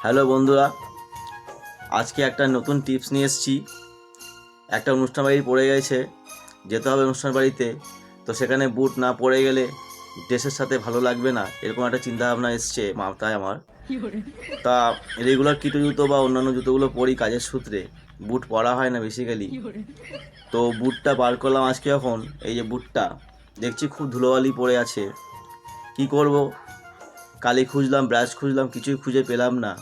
Hello বন্ধুরা, আজকে একটা নতুন টিপস নিয়ে এসেছি। একটা অনুষ্ঠান বাড়ি পড়ে গেছে, যেতে হবে অনুষ্ঠান বাড়িতে। তো সেখানে বুট না পরে গেলে ড্রেসের সাথে ভালো লাগবে না, এরকম একটা চিন্তাভাবনা এসছে মাথায় আমার। তা রেগুলার কিটো জুতো বা অন্যান্য জুতোগুলো পরি কাজের সূত্রে, বুট পরা হয় না বেসিক্যালি। তো বুটটা বার করলাম আজকে। যখন এই যে বুটটা দেখছি খুব ধুলোবালি পড়ে আছে, কি করব? কালি খুঁজলাম, ব্রাশ খুঁজলাম, কিছুই খুঁজে পেলাম না।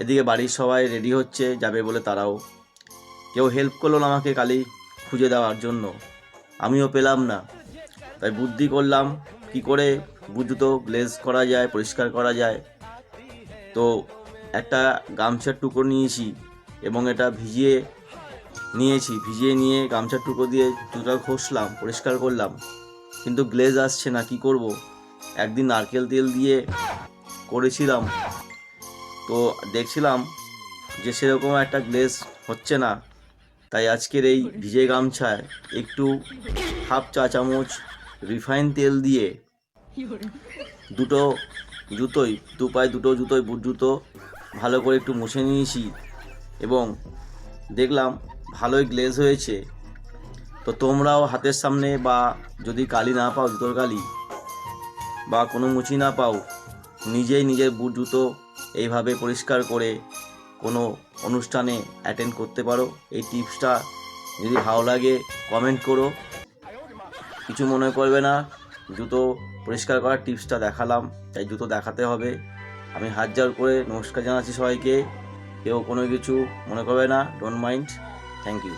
এদিকে বাড়ির সবাই রেডি হচ্ছে যাবে বলে, তারাও কেউ হেল্প করলো না আমাকে কালি খুঁজে দেওয়ার জন্য, আমিও পেলাম না। তাই বুদ্ধি করলাম কি করে বুট জুতো গ্লেজ করা যায়, পরিষ্কার করা যায়। তো একটা গামছার টুকরো নিয়েছি এবং এটা ভিজিয়ে নিয়ে গামছার টুকরো দিয়ে জুতো ঘষলাম, পরিষ্কার করলাম, কিন্তু গ্লেজ আসছে না। কি করব? একদিন নারকেল তেল দিয়ে করেছিলাম, তো দেখছিলাম যে সেরকম একটা গ্লেজ হচ্ছে না। তাই আজকের এই ভিজে গামছায় একটু হাফ চা চামচ রিফাইন তেল দিয়ে দুটো জুতোই, দু পায়ে দুটো জুতোই, বুট জুতো ভালো করে একটু মুছে নিয়েছি এবং দেখলাম ভালোই গ্লেজ হয়েছে। তো তোমরাও হাতের সামনে বা যদি কালি না পাও, জুতোর কালি বা কোনো মুছি না পাও, নিজেই নিজের বুট জুতো এইভাবে পরিষ্কার করে কোনো অনুষ্ঠানে অ্যাটেন্ড করতে পারো। এই টিপসটা যদি ভালো লাগে কমেন্ট করো, কিছু মনে করবে না। জুতো পরিষ্কার করার টিপসটা দেখালাম, তাই জুতো দেখাতে হবে। আমি হাত জোড় করে নমস্কার জানাচ্ছি সবাইকে, কেউ কোনো কিছু মনে করবে না, ডোন্ট মাইন্ড। Thank you.